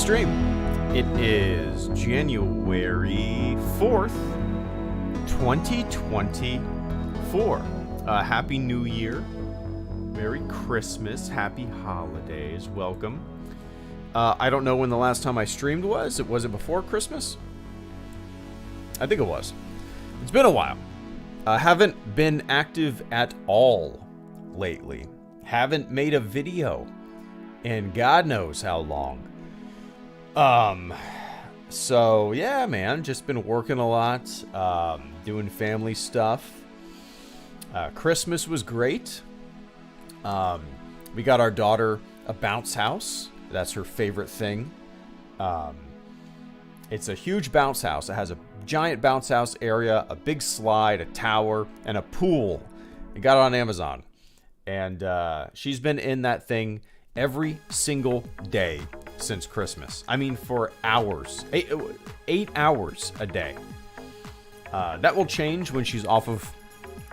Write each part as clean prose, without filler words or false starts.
stream. It is January 4th, 2024. Happy New Year. Merry Christmas. Happy holidays. Welcome. I don't know when the last time I streamed was. Was it before Christmas? I think it was. It's been a while. Haven't been active at all lately. Haven't made a video in God knows how long. So yeah, man, just been working a lot, doing family stuff. Christmas was great. We got our daughter a bounce house. That's her favorite thing. It's a huge bounce house. It has a giant bounce house area, a big slide, a tower, and a pool. I got it on Amazon. And she's been in that thing every single day since Christmas. I mean, for hours. 8 hours a day. That will change when she's off of,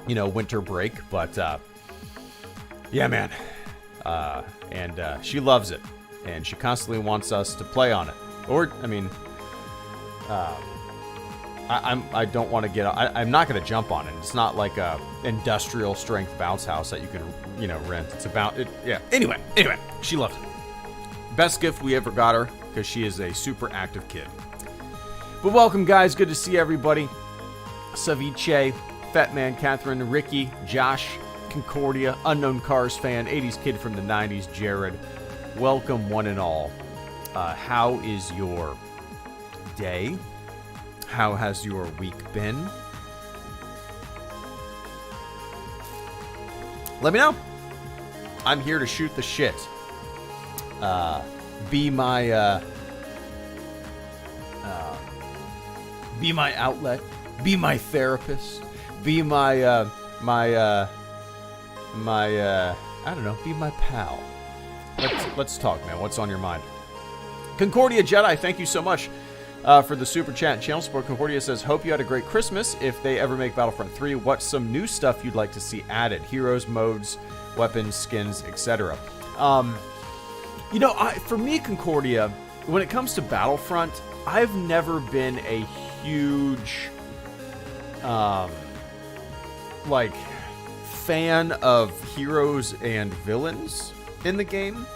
winter break. But, yeah, man. And she loves it. And she constantly wants us to play on it. Or, I mean... I don't want to get... I'm not going to jump on it. It's not like a industrial strength bounce house that you can, rent. It's about... Yeah. Anyway. She loves it. Best gift we ever got her, because she is a super active kid. But welcome, guys. Good to see everybody. Saviche, Fat Man, Catherine, Ricky, Josh, Concordia, Unknown Cars fan, 80s kid from the 90s, Jared. Welcome, one and all. How is your day? How has your week been? Let me know. I'm here to shoot the shit. Be my outlet. Be my therapist. Be my I don't know. Be my pal. Let's talk, man. What's on your mind? Concordia Jedi, thank you so much. For the super chat and channel support. Concordia says, hope you had a great Christmas. If they ever make Battlefront 3, what's some new stuff you'd like to see added? Heroes, modes, weapons, skins, etc. For me, Concordia, when it comes to Battlefront, I've never been a huge, fan of heroes and villains in the game.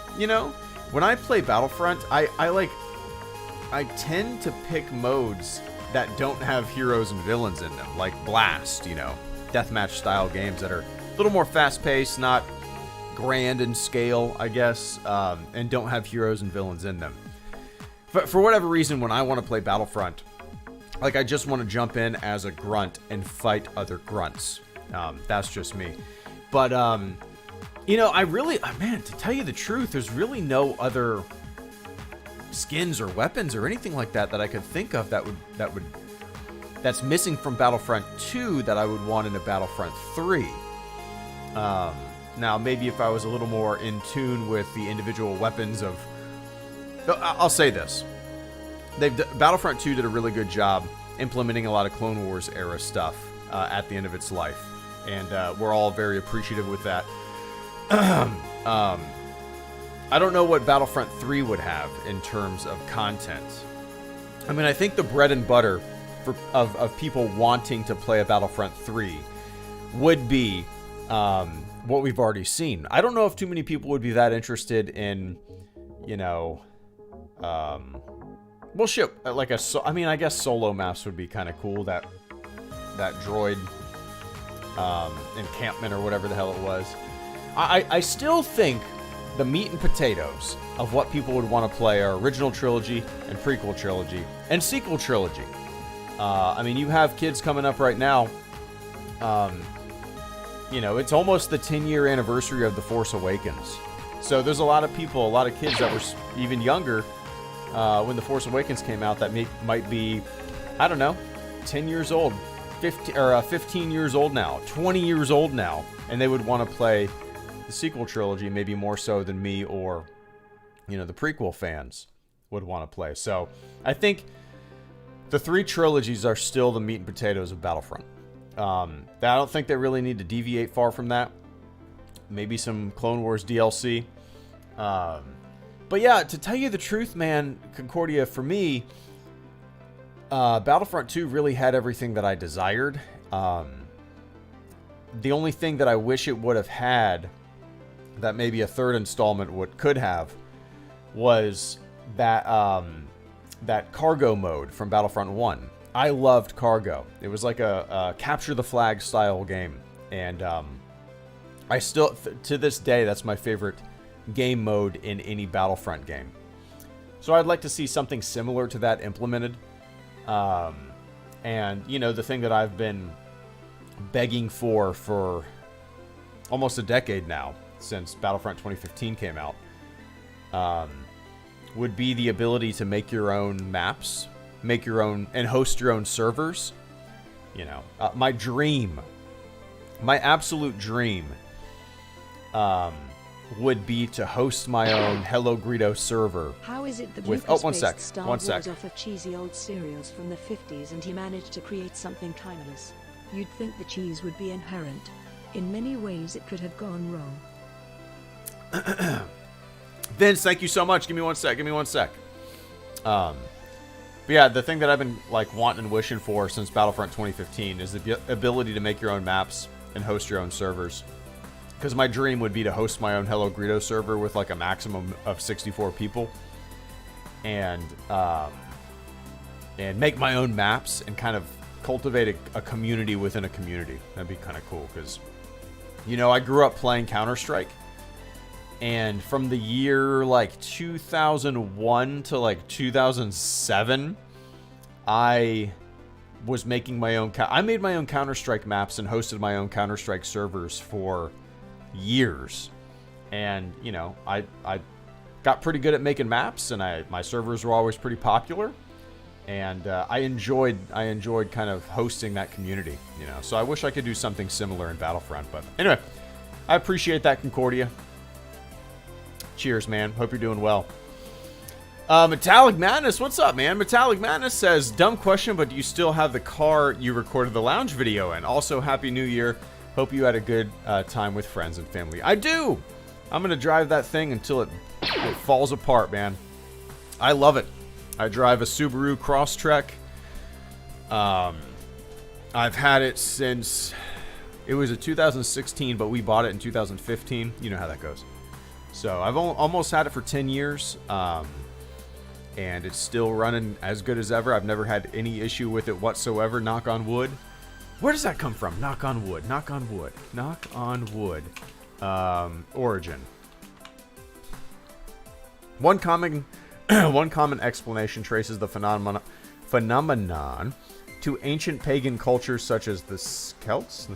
When I play Battlefront, I tend to pick modes that don't have heroes and villains in them, like Blast, deathmatch style games that are a little more fast-paced, not grand in scale, I guess, and don't have heroes and villains in them. But for whatever reason, when I want to play Battlefront, I just want to jump in as a grunt and fight other grunts. That's just me. But, to tell you the truth, there's really no other skins or weapons or anything like that I could think of that's missing from Battlefront 2 that I would want in a Battlefront 3. Now maybe if I was a little more in tune with the individual weapons of... I'll say this. Battlefront 2 did a really good job implementing a lot of Clone Wars era stuff at the end of its life. And we're all very appreciative with that. I don't know what Battlefront 3 would have in terms of content. I mean, I think the bread and butter of people wanting to play a Battlefront 3 would be what we've already seen. I don't know if too many people would be that interested in, I guess solo maps would be kind of cool. That droid encampment or whatever the hell it was. I still think the meat and potatoes of what people would want to play are original trilogy and prequel trilogy and sequel trilogy. You have kids coming up right now. It's almost the 10-year anniversary of The Force Awakens. So there's a lot of kids that were even younger when The Force Awakens came out that might be, 10 years old, 15 years old now, 20 years old now, and they would want to play the sequel trilogy, maybe more so than me or, the prequel fans would want to play. So I think the 3 trilogies are still the meat and potatoes of Battlefront. I don't think they really need to deviate far from that. Maybe some Clone Wars DLC. But yeah, to tell you the truth, man, Concordia, for me, Battlefront 2 really had everything that I desired. The only thing that I wish it would have had, that maybe a third installment could have, was that that cargo mode from Battlefront 1. I loved cargo. It was like a capture the flag style game, and I still, to this day, that's my favorite game mode in any Battlefront game. So I'd like to see something similar to that implemented. And, you know, the thing that I've been begging for almost a decade now, since Battlefront 2015 came out, would be the ability to make your own maps, make your own, and host your own servers. You know, my dream, my absolute dream, would be to host my own Hello Greedo server. How is it that with Lucas one sec, based Star one Wars sec. off of cheesy old serials from the 50s and he managed to create something timeless? You'd think the cheese would be inherent. In many ways it could have gone wrong. Vince, thank you so much. Give me one sec. But yeah, the thing that I've been like wanting and wishing for since Battlefront 2015 is the ability to make your own maps and host your own servers. Because my dream would be to host my own Hello Greedo server with like a maximum of 64 people, and make my own maps and kind of cultivate a community within a community. That'd be kind of cool because, you know, I grew up playing Counter-Strike, and from the year like 2001 to like 2007, I was making my own. I made my own Counter-Strike maps and hosted my own Counter-Strike servers for years, and you know, I got pretty good at making maps, and my servers were always pretty popular, and I enjoyed kind of hosting that community, you know. So I wish I could do something similar in Battlefront, but anyway, I appreciate that, Concordia. Cheers, man. Hope you're doing well. Metallic Madness, what's up, man? Metallic Madness says, dumb question, but do you still have the car you recorded the lounge video in? Also, Happy New Year. Hope you had a good time with friends and family. I do! I'm going to drive that thing until it falls apart, man. I love it. I drive a Subaru Crosstrek. I've had it since... It was a 2016, but we bought it in 2015. You know how that goes. So I've almost had it for 10 years. And it's still running as good as ever. I've never had any issue with it whatsoever, knock on wood. Where does that come from? Knock on wood. Knock on wood. Knock on wood. Origin. One common explanation traces the phenomenon to ancient pagan cultures such as the Celts,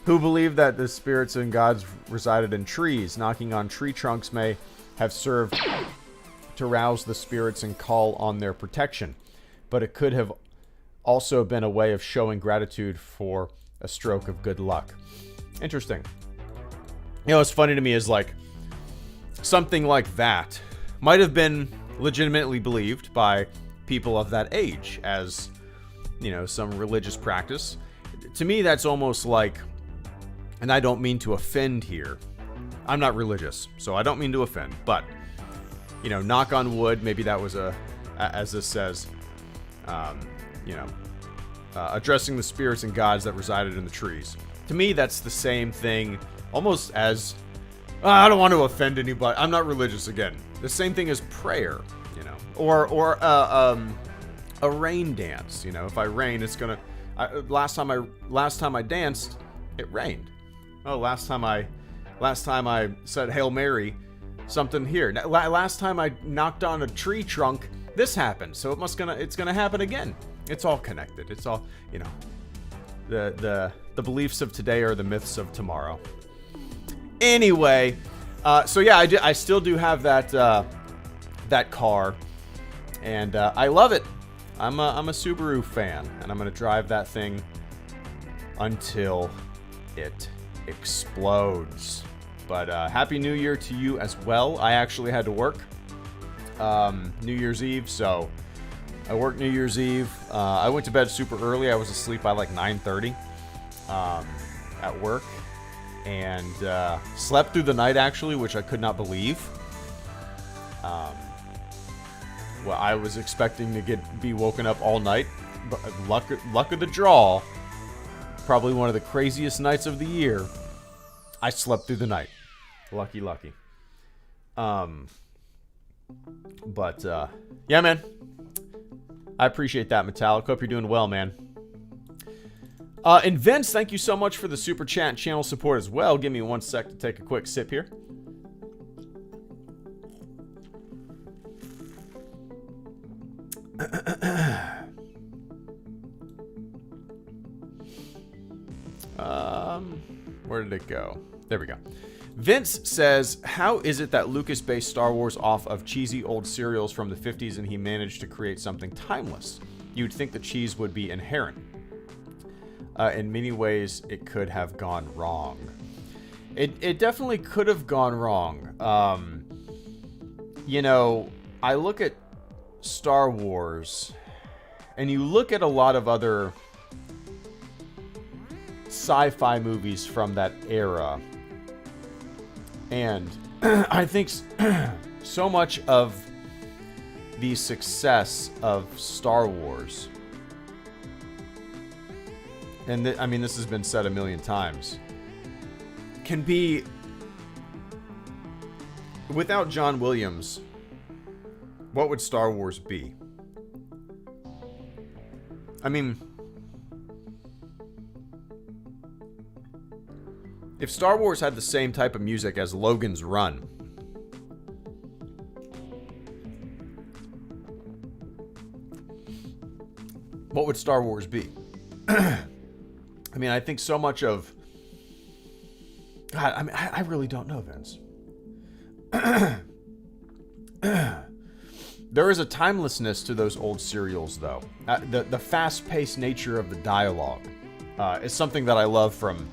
who believed that the spirits and gods resided in trees. Knocking on tree trunks may have served to rouse the spirits and call on their protection, but it could have also been a way of showing gratitude for a stroke of good luck. Interesting. You know, what's funny to me is like something like that might have been legitimately believed by people of that age as, you know, some religious practice. To me, that's almost like, and I don't mean to offend here. I'm not religious, so I don't mean to offend, but, you know, knock on wood, maybe that was as this says, you know, addressing the spirits and gods that resided in the trees. To me, that's the same thing, almost as, I don't want to offend anybody. I'm not religious again. The same thing as prayer, you know, or a rain dance. You know, if I rain, it's gonna. Last time I danced, it rained. Oh, last time I said Hail Mary, something here. Last time I knocked on a tree trunk, this happened. So it's gonna happen again. It's all connected. It's all, you know, the beliefs of today are the myths of tomorrow. Anyway, so yeah, I still do have that car, and I love it. I'm a Subaru fan, and I'm gonna drive that thing until it explodes. But Happy New Year to you as well. I actually had to work New Year's Eve, so I worked New Year's Eve. I went to bed super early. I was asleep by like 9:30 at work, and slept through the night actually, which I could not believe. Well, I was expecting to be woken up all night, but luck of the draw, probably one of the craziest nights of the year. I slept through the night. Lucky. But yeah, man. I appreciate that, Metallic. Hope you're doing well, man. And Vince, thank you so much for the super chat and channel support as well. Give me 1 sec to take a quick sip here. Where did it go? There we go. Vince says, how is it that Lucas based Star Wars off of cheesy old serials from the 50s and he managed to create something timeless? You'd think the cheese would be inherent. In many ways, it could have gone wrong. It definitely could have gone wrong. You know, I look at Star Wars, and you look at a lot of other sci-fi movies from that era, and I think so much of the success of Star Wars, and I mean, this has been said a million times, can be, without John Williams, what would Star Wars be? I mean, if Star Wars had the same type of music as Logan's Run, what would Star Wars be? I mean, I think so much of... God, I mean, I really don't know, Vince. There is a timelessness to those old serials, though. The fast-paced nature of the dialogue is something that I love from...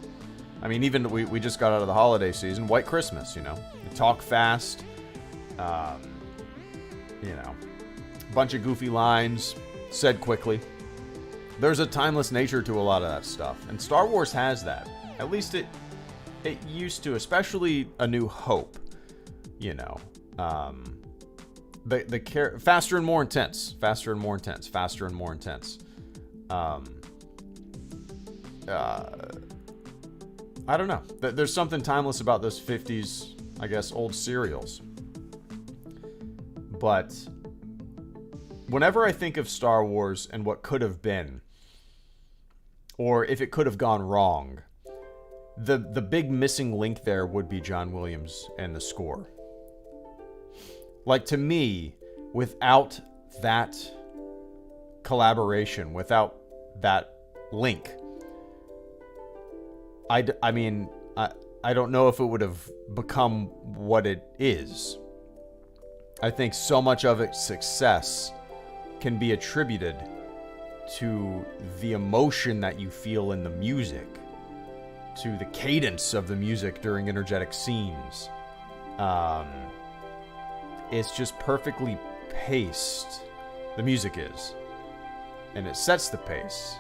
I mean, even we just got out of the holiday season. White Christmas, you know. They talk fast. You know. Bunch of goofy lines. Said quickly. There's a timeless nature to a lot of that stuff. And Star Wars has that. At least it used to, especially A New Hope. You know. Faster and more intense. Faster and more intense. Faster and more intense. I don't know. There's something timeless about those 50s, I guess, old serials. But whenever I think of Star Wars and what could have been, or if it could have gone wrong, the big missing link there would be John Williams and the score. Like, to me, without that collaboration, without that link, I mean, I don't know if it would have become what it is. I think so much of its success can be attributed to the emotion that you feel in the music, to the cadence of the music during energetic scenes. It's just perfectly paced. The music is. And it sets the pace.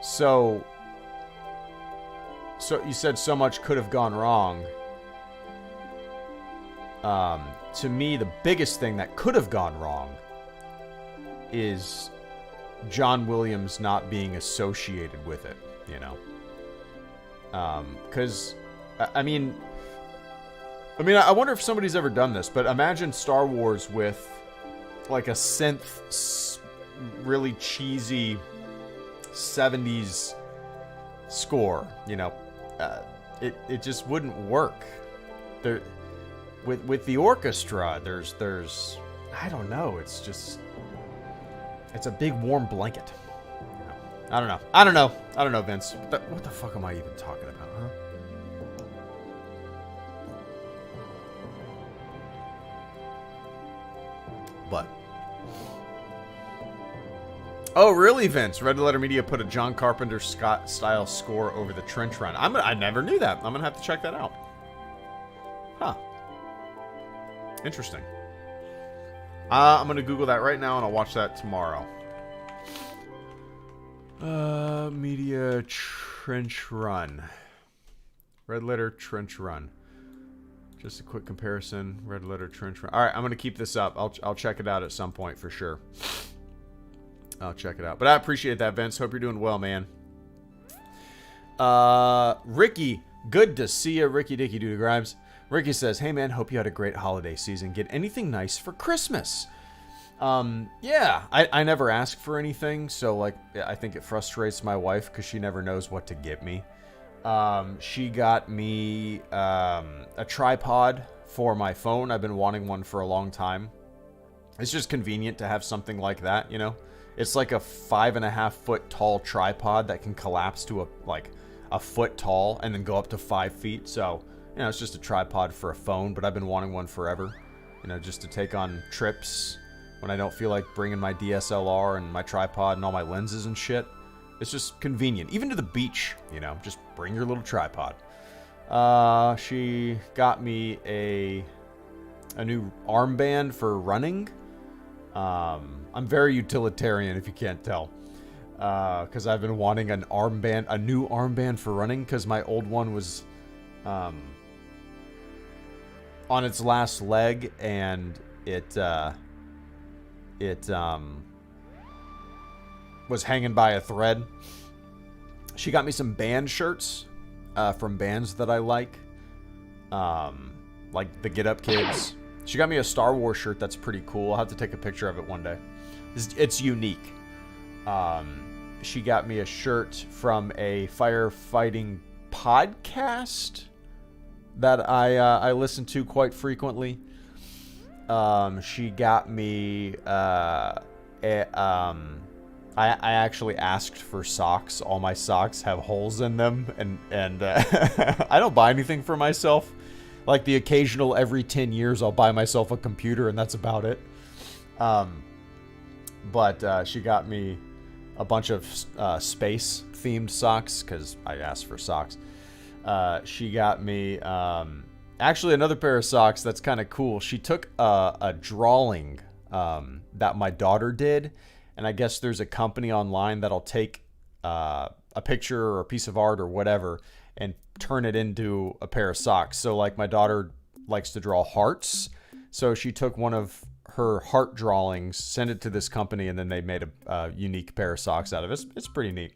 So you said so much could have gone wrong. To me, the biggest thing that could have gone wrong is John Williams not being associated with it, you know? Because, I mean, I wonder if somebody's ever done this, but imagine Star Wars with, like, a synth, really cheesy 70s score, you know? It just wouldn't work. There, with the orchestra, there's I don't know, it's a big warm blanket. You know? I don't know, Vince. What the fuck am I even talking about, huh? But oh, really, Vince? Red Letter Media put a John Carpenter style score over the Trench Run. I never knew that. I'm gonna have to check that out. Huh. Interesting. I'm gonna Google that right now, and I'll watch that tomorrow. Media Trench Run. Red Letter Trench Run. Just a quick comparison. Red letter trench run. All right, I'm gonna keep this up. I'll check it out at some point for sure. I'll check it out. But I appreciate that, Vince. Hope you're doing well, man. Ricky, good to see you, Ricky Dicky Doo Grimes. Ricky says, "Hey man, hope you had a great holiday season. Get anything nice for Christmas?" Yeah, I never ask for anything, so like I think it frustrates my wife because she never knows what to get me. She got me a tripod for my phone. I've been wanting one for a long time. It's just convenient to have something like that, you know? It's like a 5.5 foot tall tripod that can collapse to a foot tall and then go up to 5 feet. So, you know, it's just a tripod for a phone, but I've been wanting one forever, you know, just to take on trips when I don't feel like bringing my DSLR and my tripod and all my lenses and shit. It's just convenient. Even to the beach, you know, just bring your little tripod. She got me a new armband for running. I'm very utilitarian, if you can't tell. Because I've been wanting a new armband for running, because my old one was on its last leg, and it was hanging by a thread. She got me some band shirts from bands that I like the Get Up Kids. She got me a Star Wars shirt that's pretty cool. I'll have to take a picture of it one day. It's unique. She got me a shirt from a firefighting podcast that I listen to quite frequently. She got me I actually asked for socks. All my socks have holes in them, and I don't buy anything for myself. Like the occasional every 10 years I'll buy myself a computer, and that's about it. But she got me a bunch of space-themed socks, because I asked for socks. She got me actually another pair of socks that's kind of cool. She took a drawing that my daughter did, and I guess there's a company online that'll take a picture or a piece of art or whatever and turn it into a pair of socks. So like my daughter likes to draw hearts, so she took one of her heart drawings, sent it to this company, and then they made a unique pair of socks out of it. It's pretty neat.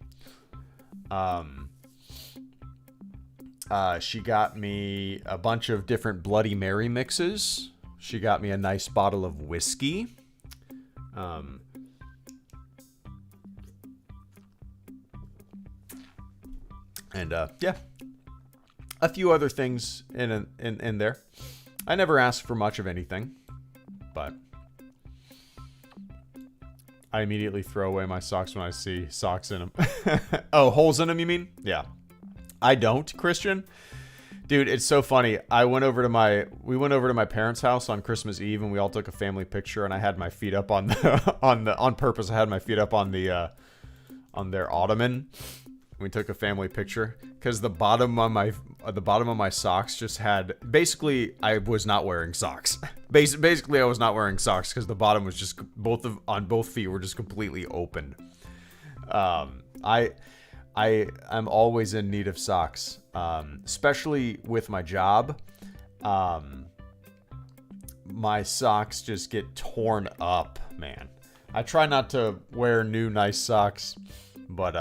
She got me a bunch of different Bloody Mary mixes. She got me a nice bottle of whiskey. And yeah, a few other things in there. I never ask for much of anything, but I immediately throw away my socks when I see socks in them. Oh, holes in them, you mean? Yeah. I don't, Christian. Dude, it's so funny. We went over to my parents' house on Christmas Eve, and we all took a family picture, and I had my feet up on purpose. I had my feet up on their ottoman. We took a family picture because the bottom of my socks just had, basically I was not wearing socks. Basically I was not wearing socks because the bottom was just on both feet were just completely open. I'm always in need of socks, especially with my job. My socks just get torn up, man. I try not to wear new nice socks, but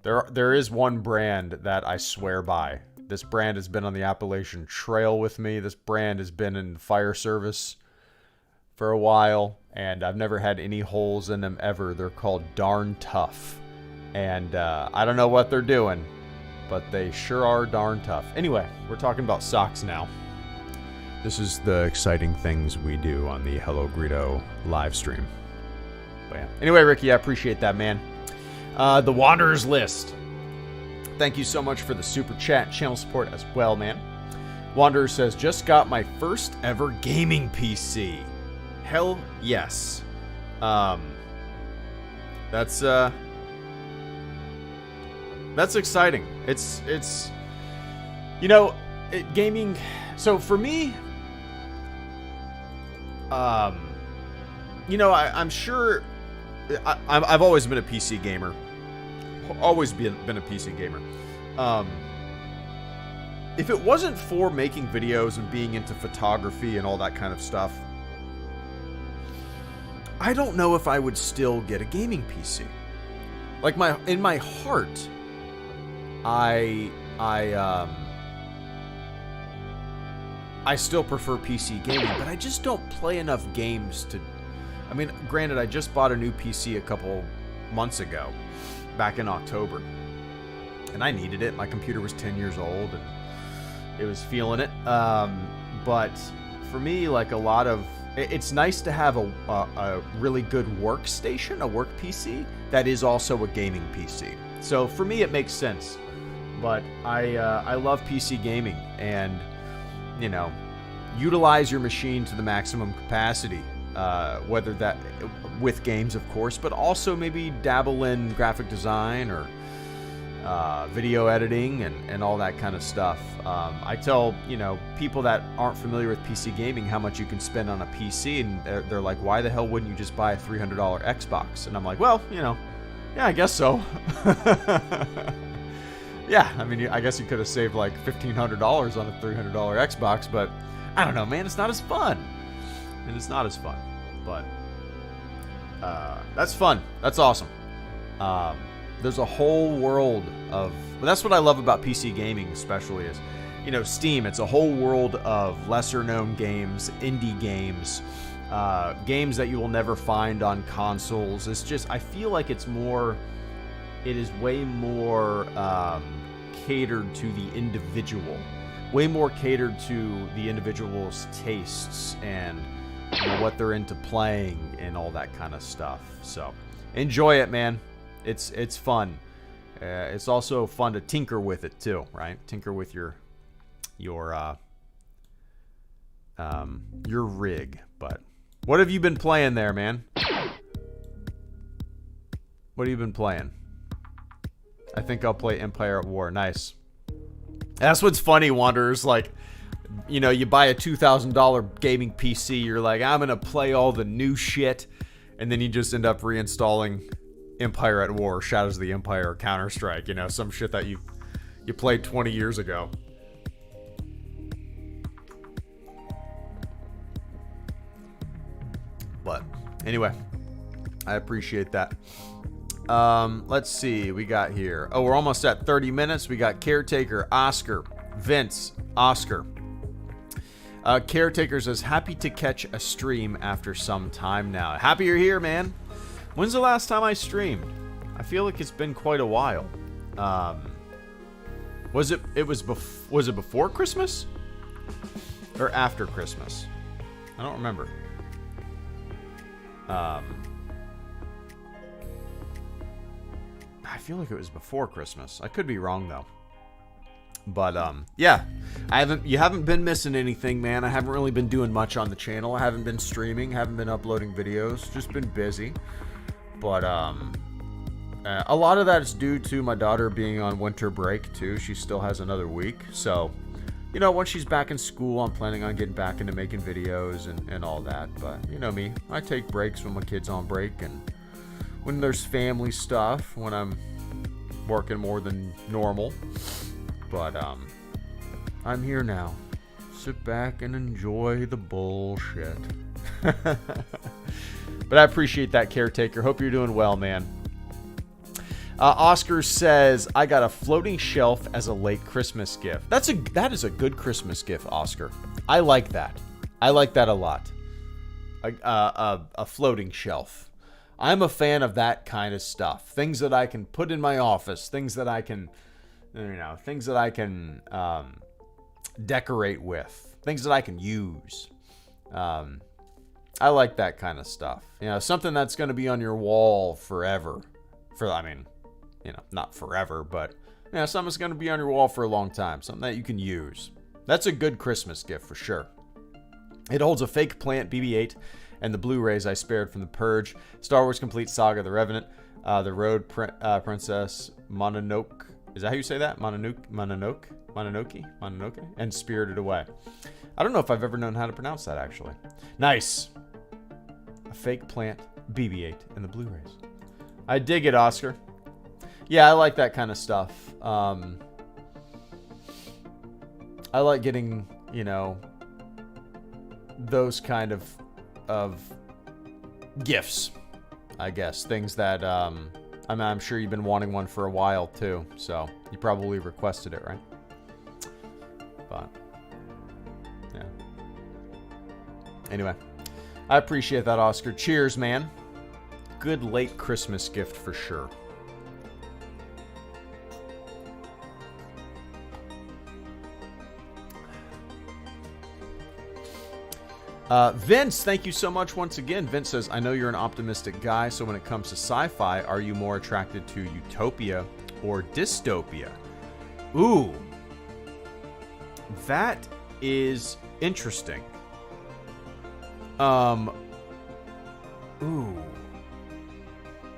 there is one brand that I swear by. This brand has been on the Appalachian Trail with me. This brand has been in the fire service for a while, and I've never had any holes in them ever. They're called Darn Tough. And I don't know what they're doing, but they sure are darn tough. Anyway, we're talking about socks now. This is the exciting things we do on the Hello Greedo live stream. But yeah. Anyway, Ricky, I appreciate that, man. The Wanderers List. Thank you so much for the super chat channel support as well, man. Wanderer says, just got my first ever gaming PC. Hell yes. That's exciting. It's gaming. So for me, I'm sure I've always been a PC gamer. Always been a PC gamer. if it wasn't for making videos and being into photography and all that kind of stuff, I don't know if I would still get a gaming PC. Like in my heart, I still prefer PC gaming, but I just don't play enough games to... I mean, granted, I just bought a new PC a couple months ago, back in October, and I needed it. My computer was 10 years old, and it was feeling it. But for me, like a lot of... It's nice to have a really good workstation, a work PC, that is also a gaming PC. So for me, it makes sense. But I love PC gaming, and, you know, utilize your machine to the maximum capacity. Whether that with games, of course, but also maybe dabble in graphic design or video editing and all that kind of stuff. I tell, you know, people that aren't familiar with PC gaming how much you can spend on a PC, and they're like, why the hell wouldn't you just buy a $300 Xbox? And I'm like, well, you know, yeah, I guess so. Yeah, I mean, I guess you could have saved like $1,500 on a $300 Xbox, but I don't know, man, it's not as fun. And it's not as fun, but that's fun. That's awesome. There's a whole world of... Well, that's what I love about PC gaming especially is, you know, Steam. It's a whole world of lesser-known games, indie games, games that you will never find on consoles. It's just... I feel like it's more... It is way more catered to the individual. Way more catered to the individual's tastes and... you know, what they're into playing and all that kind of stuff. So enjoy it, man. It's fun. It's also fun to tinker with it too, right? Tinker with your rig. But what have you been playing there, man? What have you been playing? I think I'll play Empire at War. Nice. That's what's funny, Wanderers. Like, you know, you buy a $2,000 gaming PC, you're like, I'm gonna play all the new shit, and then you just end up reinstalling Empire at War, Shadows of the Empire, or Counter-Strike, you know, some shit that you played 20 years ago. But anyway, I appreciate that. Let's see, we got here. Oh, we're almost at 30 minutes. We got Caretaker, Oscar, Vince, Oscar. Caretaker says, happy to catch a stream after some time now. Happy you're here, man. When's the last time I streamed? I feel like it's been quite a while. Was it before Christmas? Or after Christmas? I don't remember. I feel like it was before Christmas. I could be wrong though. But yeah, you haven't been missing anything, man. I haven't really been doing much on the channel. I haven't been streaming, haven't been uploading videos, just been busy. But a lot of that is due to my daughter being on winter break too. She still has another week. So, you know, once she's back in school, I'm planning on getting back into making videos and all that. But you know me, I take breaks when my kid's on break and when there's family stuff, when I'm working more than normal. But I'm here now. Sit back and enjoy the bullshit. But I appreciate that, Caretaker. Hope you're doing well, man. Oscar says, I got a floating shelf as a late Christmas gift. That is a good Christmas gift, Oscar. I like that. I like that a lot. A floating shelf. I'm a fan of that kind of stuff. Things that I can put in my office. Things that I can, you know, things that I can decorate with. Things that I can use. I like that kind of stuff. You know, something that's going to be on your wall forever. I mean, you know, not forever, but, you know, something that's going to be on your wall for a long time. Something that you can use. That's a good Christmas gift for sure. It holds a fake plant BB-8 and the Blu-rays I spared from The Purge, Star Wars Complete Saga, The Revenant, The Road Princess Mononoke. Is that how you say that? Mononoke, and Spirited Away. I don't know if I've ever known how to pronounce that, actually. Nice. A fake plant, BB-8, and the Blu-rays. I dig it, Oscar. Yeah, I like that kind of stuff. I like getting, those kind of gifts, I guess. Things that, I'm sure you've been wanting one for a while, too. So, you probably requested it, right? But, yeah. Anyway, I appreciate that, Oscar. Cheers, man. Good late Christmas gift for sure. Vince, thank you so much once again. Vince says, I know you're an optimistic guy, so when it comes to sci-fi, are you more attracted to utopia or dystopia? Ooh. That is interesting. Ooh.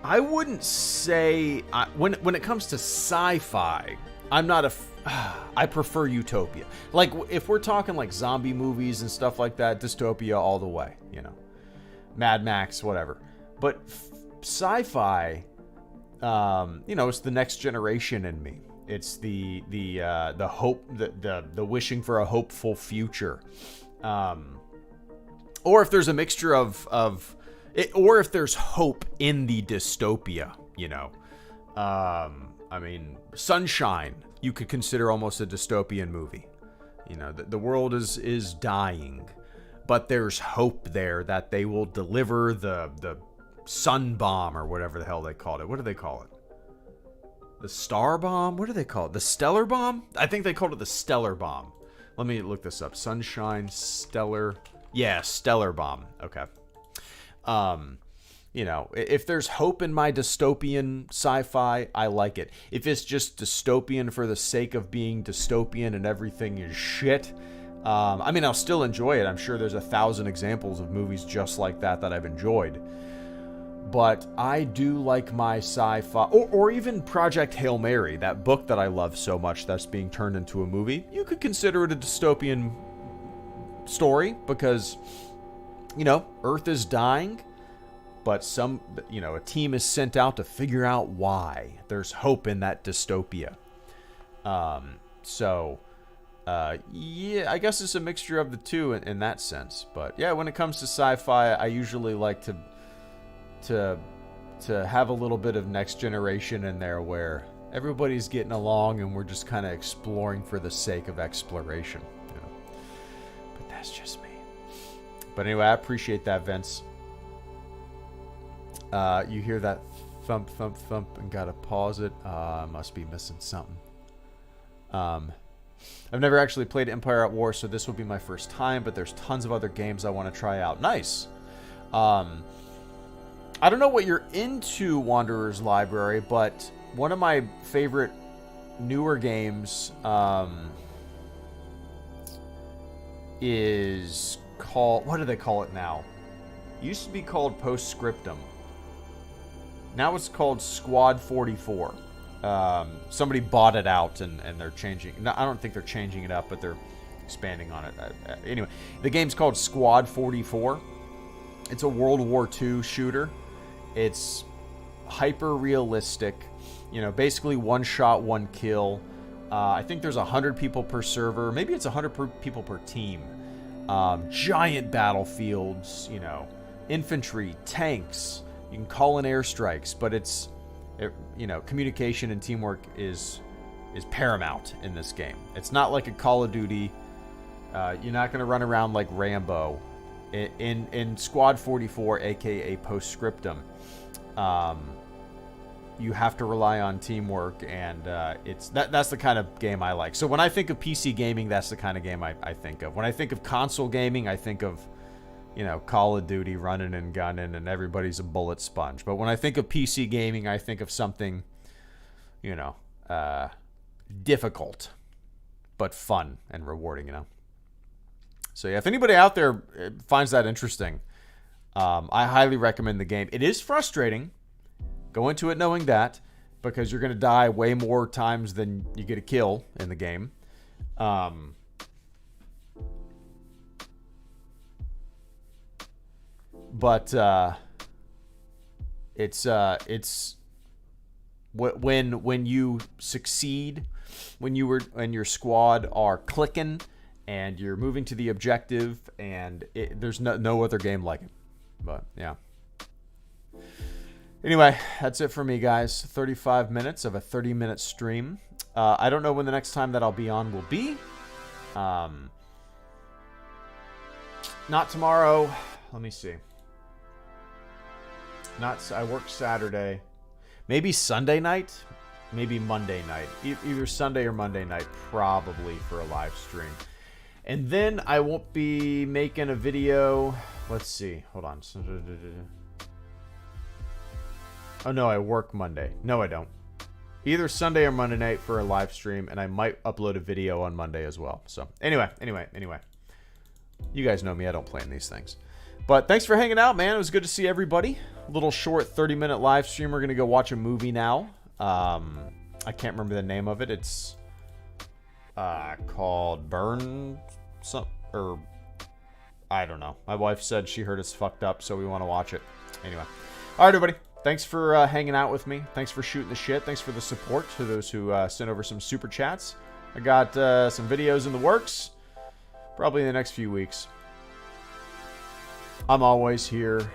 I wouldn't say... when it comes to sci-fi, I'm not a... I prefer utopia. Like, if we're talking like zombie movies and stuff like that, dystopia all the way, Mad Max, whatever. But sci-fi, it's the next generation in me. It's the hope, the wishing for a hopeful future. Or if there's a mixture of it, or if there's hope in the dystopia, Sunshine, you could consider almost a dystopian movie. The world is dying, but there's hope there that they will deliver the sun bomb or whatever the hell they called it. What do they call it? The star bomb? What do they call it? The stellar bomb? I think they called it the stellar bomb. Let me look this up. Sunshine, stellar. Yeah, stellar bomb. Okay. If there's hope in my dystopian sci-fi, I like it. If it's just dystopian for the sake of being dystopian and everything is shit, I'll still enjoy it. I'm sure there's 1,000 examples of movies just like that I've enjoyed. But I do like my sci-fi, or even Project Hail Mary, that book that I love so much that's being turned into a movie. You could consider it a dystopian story because, Earth is dying. But a team is sent out to figure out why. There's hope in that dystopia. I guess it's a mixture of the two in that sense. But yeah, when it comes to sci-fi, I usually like to have a little bit of next generation in there where everybody's getting along and we're just kind of exploring for the sake of exploration. But that's just me. But anyway, I appreciate that, Vince. You hear that thump, thump, thump, and gotta pause it. Must be missing something. I've never actually played Empire at War, so this will be my first time, but there's tons of other games I want to try out. Nice. I don't know what you're into, Wanderer's Library, but one of my favorite newer games is called... What do they call it now? It used to be called Postscriptum. Now it's called Squad 44. Somebody bought it out and they're changing. No, I don't think they're changing it up, but they're expanding on it. Anyway, the game's called Squad 44. It's a World War II shooter. It's hyper realistic. Basically one shot, one kill. I think there's 100 people per server. Maybe it's 100 people per team. Giant battlefields. Infantry, tanks. You can call in airstrikes, but communication and teamwork is paramount in this game. It's not like a Call of Duty. You're not going to run around like Rambo. In Squad 44, aka Postscriptum, you have to rely on teamwork, and that's the kind of game I like. So when I think of PC gaming, that's the kind of game I think of. When I think of console gaming, I think of Call of Duty, running and gunning, and everybody's a bullet sponge. But when I think of PC gaming, I think of something, difficult, but fun and rewarding, So yeah, if anybody out there finds that interesting, I highly recommend the game. It is frustrating. Go into it knowing that, because you're going to die way more times than you get a kill in the game. But it's when you succeed, when your squad are clicking and you're moving to the objective, and there's no other game like it. But yeah. Anyway, that's it for me, guys. 35 minutes of a 30-minute stream. I don't know when the next time that I'll be on will be. Not tomorrow. Let me see. I work Saturday. Maybe Sunday night. Maybe Monday night. Either Sunday or Monday night, probably, for a live stream. And then I won't be making a video. Let's see. Hold on. Oh, no, I work Monday. No, I don't. Either Sunday or Monday night for a live stream, and I might upload a video on Monday as well. So, anyway. You guys know me. I don't plan these things. But thanks for hanging out, man. It was good to see everybody. A little short 30-minute live stream. We're going to go watch a movie now. I can't remember the name of it. It's called Burn... or I don't know. My wife said she heard us fucked up, so we want to watch it. Anyway. All right, everybody. Thanks for hanging out with me. Thanks for shooting the shit. Thanks for the support to those who sent over some super chats. I got some videos in the works. Probably in the next few weeks. I'm always here.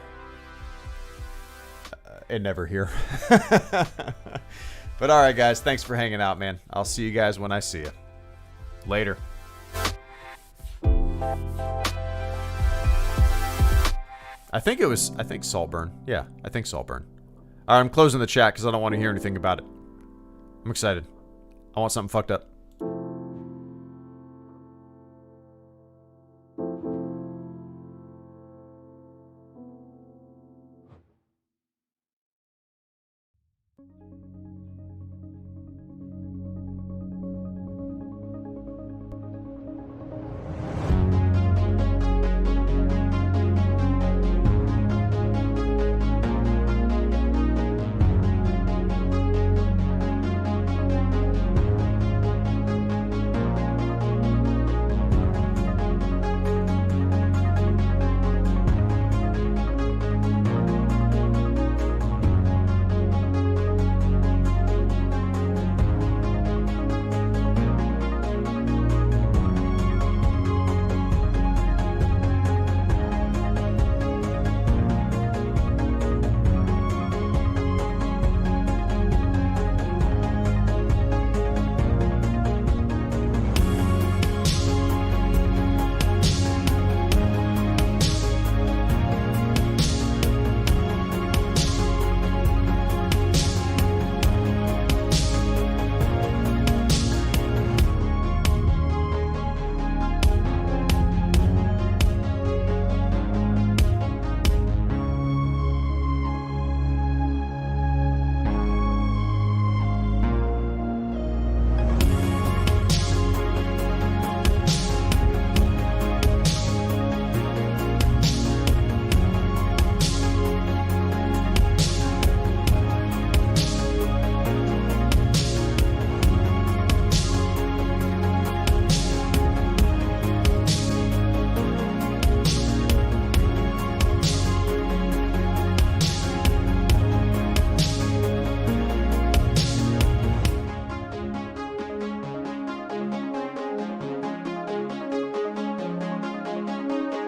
And never here. But all right, guys. Thanks for hanging out, man. I'll see you guys when I see you. Later. I think Saltburn. Yeah, I think Saltburn. All right, I'm closing the chat because I don't want to hear anything about it. I'm excited. I want something fucked up.